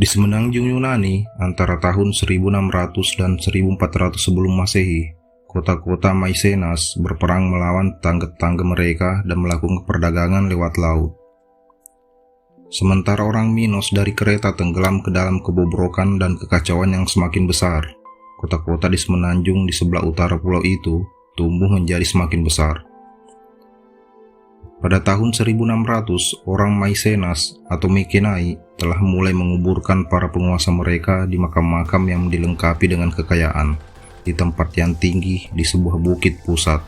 Di semenanjung Yunani, antara tahun 1600 dan 1400 sebelum Masehi, kota-kota Mycenas berperang melawan tetangga-tetangga mereka dan melakukan perdagangan lewat laut. Sementara orang Minos dari Kreta tenggelam ke dalam kebobrokan dan kekacauan yang semakin besar, kota-kota di semenanjung di sebelah utara pulau itu tumbuh menjadi semakin besar. Pada tahun 1600, orang Mycenas atau Mykenai telah mulai menguburkan para penguasa mereka di makam-makam yang dilengkapi dengan kekayaan di tempat yang tinggi di sebuah bukit pusat.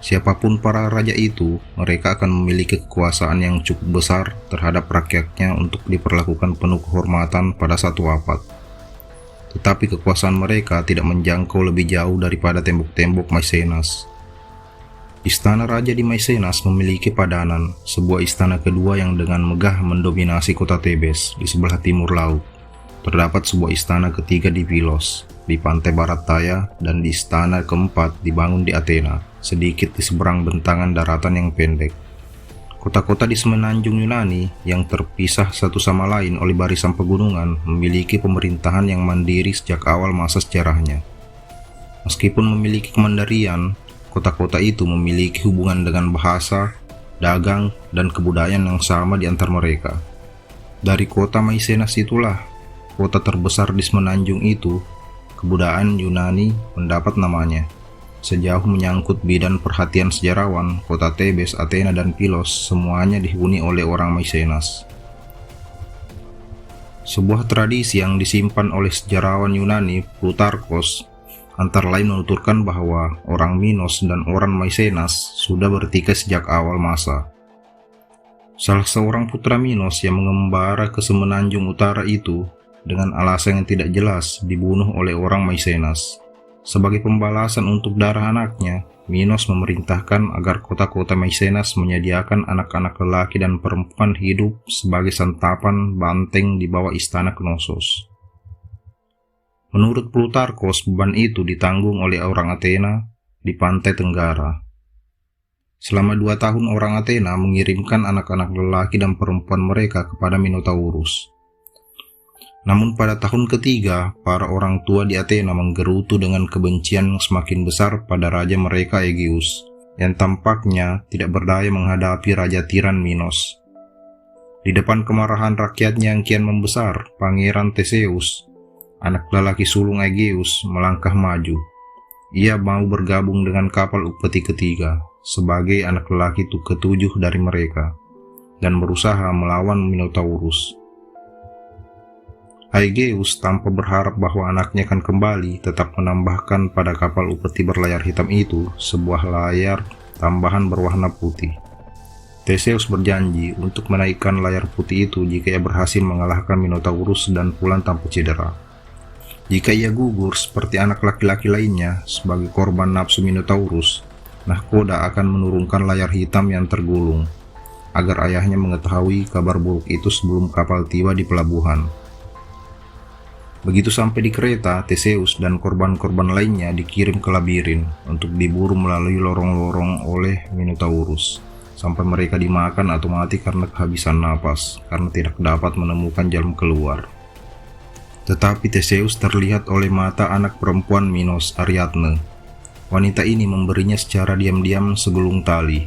Siapapun para raja itu, mereka akan memiliki kekuasaan yang cukup besar terhadap rakyatnya untuk diperlakukan penuh kehormatan pada satu abad. Tetapi kekuasaan mereka tidak menjangkau lebih jauh daripada tembok-tembok Mycenas. Istana raja di Mycenas memiliki padanan, sebuah istana kedua yang dengan megah mendominasi kota Tebes di sebelah timur laut. Terdapat sebuah istana ketiga di Pilos, di pantai barat daya, dan di istana keempat dibangun di Athena, sedikit di seberang bentangan daratan yang pendek. Kota-kota di semenanjung Yunani yang terpisah satu sama lain oleh barisan pegunungan memiliki pemerintahan yang mandiri sejak awal masa sejarahnya. Meskipun memiliki kemandirian, kota-kota itu memiliki hubungan dengan bahasa, dagang, dan kebudayaan yang sama di antara mereka. Dari kota Mycenas itulah, kota terbesar di semenanjung itu, kebudayaan Yunani mendapat namanya. Sejauh menyangkut bidan perhatian sejarawan, kota Tebes, Athena, dan Pilos semuanya dihuni oleh orang Mycenas. Sebuah tradisi yang disimpan oleh sejarawan Yunani Plutarkos antara lain menuturkan bahwa orang Minos dan orang Mycenas sudah bertikai sejak awal masa. Salah seorang putra Minos yang mengembara ke semenanjung utara itu dengan alasan yang tidak jelas dibunuh oleh orang Mycenas. Sebagai pembalasan untuk darah anaknya, Minos memerintahkan agar kota-kota Mycenas menyediakan anak-anak lelaki dan perempuan hidup sebagai santapan banteng di bawah istana Knossos. Menurut Plutarkos, beban itu ditanggung oleh orang Athena di pantai Tenggara. Selama 2 tahun orang Athena mengirimkan anak-anak lelaki dan perempuan mereka kepada Minotaurus. Namun pada tahun ketiga, para orang tua di Athena menggerutu dengan kebencian semakin besar pada raja mereka Aegeus, yang tampaknya tidak berdaya menghadapi raja tiran Minos. Di depan kemarahan rakyatnya yang kian membesar, Pangeran Theseus, anak lelaki sulung Aegeus, melangkah maju. Ia mau bergabung dengan kapal upeti ketiga sebagai anak lelaki ketujuh dari mereka dan berusaha melawan Minotaurus. Aegeus tanpa berharap bahwa anaknya akan kembali tetap menambahkan pada kapal upeti berlayar hitam itu sebuah layar tambahan berwarna putih. Theseus berjanji untuk menaikkan layar putih itu jika ia berhasil mengalahkan Minotaurus dan pulang tanpa cedera. Jika ia gugur seperti anak laki-laki lainnya sebagai korban nafsu Minotaurus, nahkoda akan menurunkan layar hitam yang tergulung, agar ayahnya mengetahui kabar buruk itu sebelum kapal tiba di pelabuhan. Begitu sampai di Kreta, Theseus dan korban-korban lainnya dikirim ke labirin untuk diburu melalui lorong-lorong oleh Minotaurus, sampai mereka dimakan atau mati karena kehabisan napas, karena tidak dapat menemukan jalan keluar. Tetapi Theseus terlihat oleh mata anak perempuan Minos, Ariadne. Wanita ini memberinya secara diam-diam segulung tali.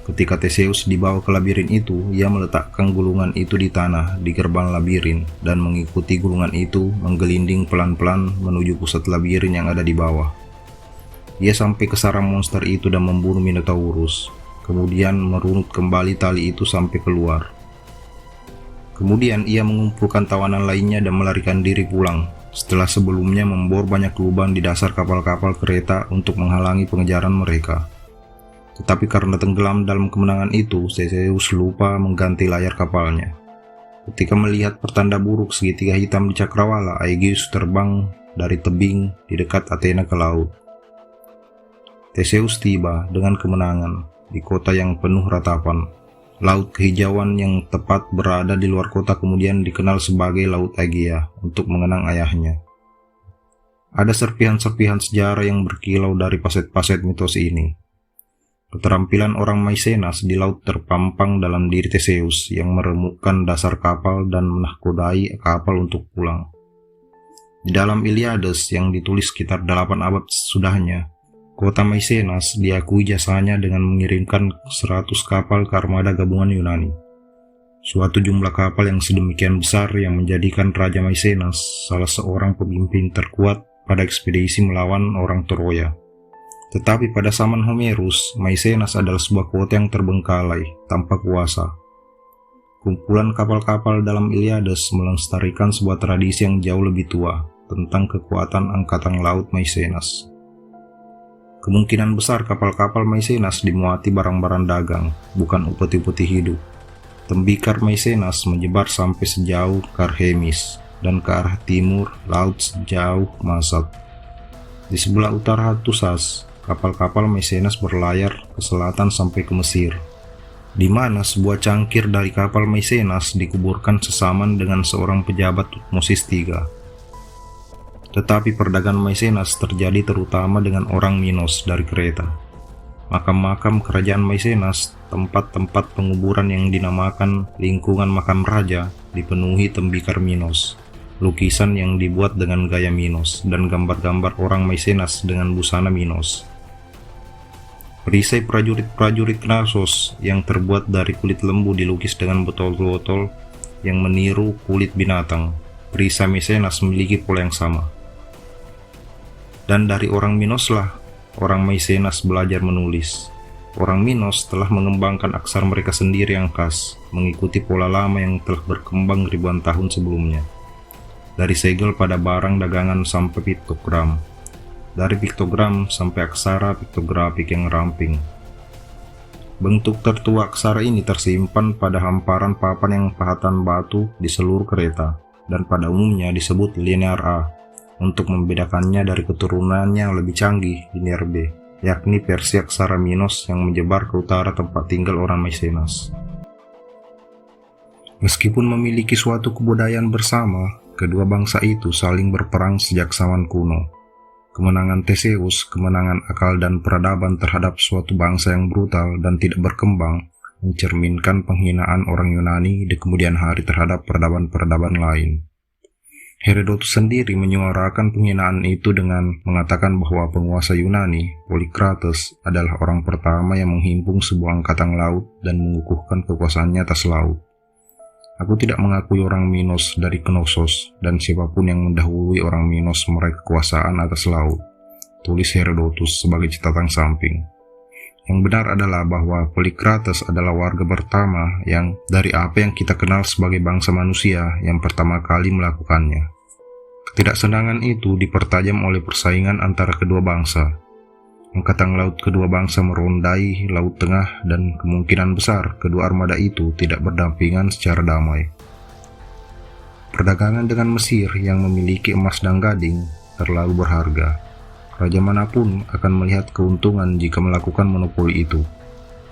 Ketika Theseus dibawa ke labirin itu, ia meletakkan gulungan itu di tanah di gerbang labirin dan mengikuti gulungan itu menggelinding pelan-pelan menuju pusat labirin yang ada di bawah. Ia sampai ke sarang monster itu dan membunuh Minotaurus, kemudian merunut kembali tali itu sampai keluar. Kemudian ia mengumpulkan tawanan lainnya dan melarikan diri pulang, setelah sebelumnya membor banyak lubang di dasar kapal-kapal kereta untuk menghalangi pengejaran mereka. Tetapi karena tenggelam dalam kemenangan itu, Theseus lupa mengganti layar kapalnya. Ketika melihat pertanda buruk segitiga hitam di cakrawala, Aegeus terbang dari tebing di dekat Athena ke laut. Theseus tiba dengan kemenangan di kota yang penuh ratapan. Laut kehijauan yang tepat berada di luar kota kemudian dikenal sebagai Laut Aegea untuk mengenang ayahnya. Ada serpihan-serpihan sejarah yang berkilau dari paset-paset mitos ini. Keterampilan orang Maicenas di laut terpampang dalam diri Theseus yang meremukkan dasar kapal dan menahkodai kapal untuk pulang. Di dalam Iliades yang ditulis sekitar 8 abad sesudahnya, kota Maicenas diakui jasanya dengan mengirimkan 100 kapal ke armada gabungan Yunani. Suatu jumlah kapal yang sedemikian besar yang menjadikan Raja Maicenas salah seorang pemimpin terkuat pada ekspedisi melawan orang Troya. Tetapi pada zaman Homerus, Maicenas adalah sebuah kota yang terbengkalai, tanpa kuasa. Kumpulan kapal-kapal dalam Iliades melestarikan sebuah tradisi yang jauh lebih tua tentang kekuatan angkatan laut Maicenas. Kemungkinan besar kapal-kapal Maicenas dimuati barang-barang dagang, bukan upeti-upeti hidup. Tembikar Maicenas menyebar sampai sejauh Karhemis dan ke arah timur laut sejauh Masat. Di sebelah utara Hatusas, kapal-kapal Maicenas berlayar ke selatan sampai ke Mesir, di mana sebuah cangkir dari kapal Maicenas dikuburkan sesaman dengan seorang pejabat Tutmosis III. Tetapi perdagangan Maicenas terjadi terutama dengan orang Minos dari Kreta. Makam-makam kerajaan Maicenas, tempat-tempat penguburan yang dinamakan lingkungan makam raja, dipenuhi tembikar Minos, lukisan yang dibuat dengan gaya Minos, dan gambar-gambar orang Maicenas dengan busana Minos. Perisai prajurit-prajurit Knossos yang terbuat dari kulit lembu dilukis dengan botol-botol yang meniru kulit binatang. Perisai Maicenas memiliki pola yang sama. Dan dari orang Minoslah orang Maicenas belajar menulis. Orang Minos telah mengembangkan aksara mereka sendiri yang khas, mengikuti pola lama yang telah berkembang ribuan tahun sebelumnya. Dari segel pada barang dagangan sampai piktogram. Dari piktogram sampai aksara piktografik yang ramping. Bentuk tertua aksara ini tersimpan pada hamparan papan yang pahatan batu di seluruh Kreta, dan pada umumnya disebut linear A, untuk membedakannya dari keturunannya yang lebih canggih, linear B, yakni versi aksara Minos yang menyebar ke utara tempat tinggal orang Maicenas. Meskipun memiliki suatu kebudayaan bersama, kedua bangsa itu saling berperang sejak zaman kuno. Kemenangan Theseus, kemenangan akal dan peradaban terhadap suatu bangsa yang brutal dan tidak berkembang, mencerminkan penghinaan orang Yunani di kemudian hari terhadap peradaban-peradaban lain. Herodotus sendiri menyuarakan penghinaan itu dengan mengatakan bahwa penguasa Yunani, Polykrates, adalah orang pertama yang menghimpun sebuah angkatan laut dan mengukuhkan kekuasaannya atas laut. Aku tidak mengakui orang Minos dari Knossos, dan siapapun yang mendahului orang Minos meraih kekuasaan atas laut, tulis Herodotus sebagai catatan samping. Yang benar adalah bahwa Polykrates adalah warga pertama yang dari apa yang kita kenal sebagai bangsa manusia yang pertama kali melakukannya. Ketidaksenangan itu dipertajam oleh persaingan antara kedua bangsa. Angkatan laut kedua bangsa merondai Laut Tengah dan kemungkinan besar kedua armada itu tidak berdampingan secara damai. Perdagangan dengan Mesir yang memiliki emas dan gading terlalu berharga. Raja manapun akan melihat keuntungan jika melakukan monopoli itu.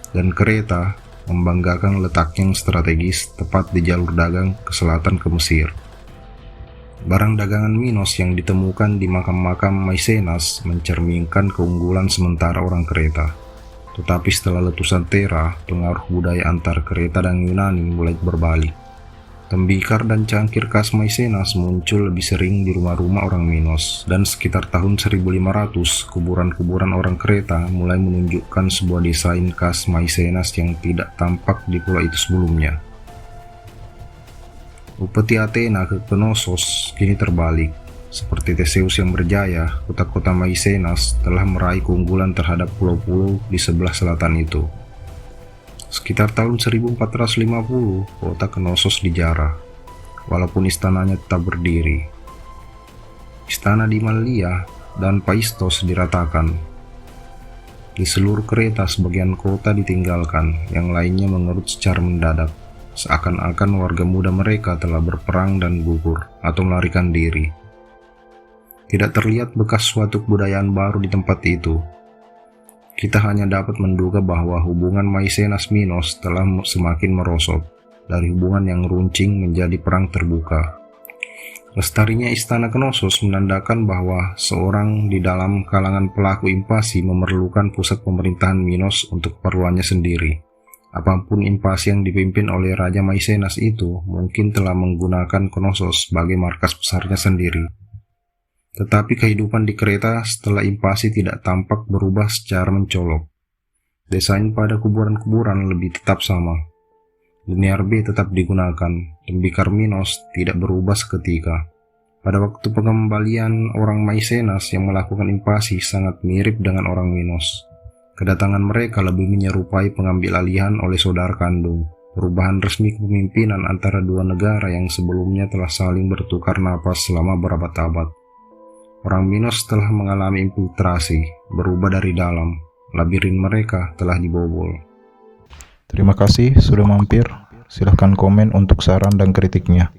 Dan Kreta membanggakan letaknya yang strategis tepat di jalur dagang ke selatan ke Mesir. Barang dagangan Minos yang ditemukan di makam-makam Maicenas mencerminkan keunggulan sementara orang Kreta. Tetapi setelah letusan Thera, pengaruh budaya antar Kreta dan Yunani mulai berbalik. Tembikar dan cangkir khas Maicenas muncul lebih sering di rumah-rumah orang Minos, dan sekitar tahun 1500, kuburan-kuburan orang Kreta mulai menunjukkan sebuah desain khas Maicenas yang tidak tampak di pulau itu sebelumnya. Upeti Athena ke Knossos kini terbalik. Seperti Theseus yang berjaya, kota-kota Maicenas telah meraih keunggulan terhadap pulau-pulau di sebelah selatan itu. Sekitar tahun 1450, kota Knossos dijarah, walaupun istananya tetap berdiri. Istana di Mallia dan Paistos diratakan. Di seluruh Kreta sebagian kota ditinggalkan, yang lainnya mengerut secara mendadak. Seakan-akan warga muda mereka telah berperang dan gugur atau melarikan diri. Tidak terlihat bekas suatu kebudayaan baru di tempat itu. Kita hanya dapat menduga bahwa hubungan Maicenas-Minos telah semakin merosot, dari hubungan yang runcing menjadi perang terbuka. Lestarinya istana Knossos menandakan bahwa seorang di dalam kalangan pelaku invasi memerlukan pusat pemerintahan Minos untuk keperluannya sendiri. Apapun invasi yang dipimpin oleh Raja Maicenas itu mungkin telah menggunakan Knossos sebagai markas besarnya sendiri. Tetapi kehidupan di Kreta setelah invasi tidak tampak berubah secara mencolok. Desain pada kuburan-kuburan lebih tetap sama. Linear B tetap digunakan, tembikar Minos tidak berubah seketika. Pada waktu pengembalian orang Maicenas yang melakukan invasi sangat mirip dengan orang Minos. Kedatangan mereka lebih menyerupai pengambil alihan oleh saudara kandung, perubahan resmi kepemimpinan antara dua negara yang sebelumnya telah saling bertukar napas selama berabad-abad. Orang Minos telah mengalami infiltrasi, berubah dari dalam, labirin mereka telah dibobol. Terima kasih sudah mampir. Silahkan komen untuk saran dan kritiknya.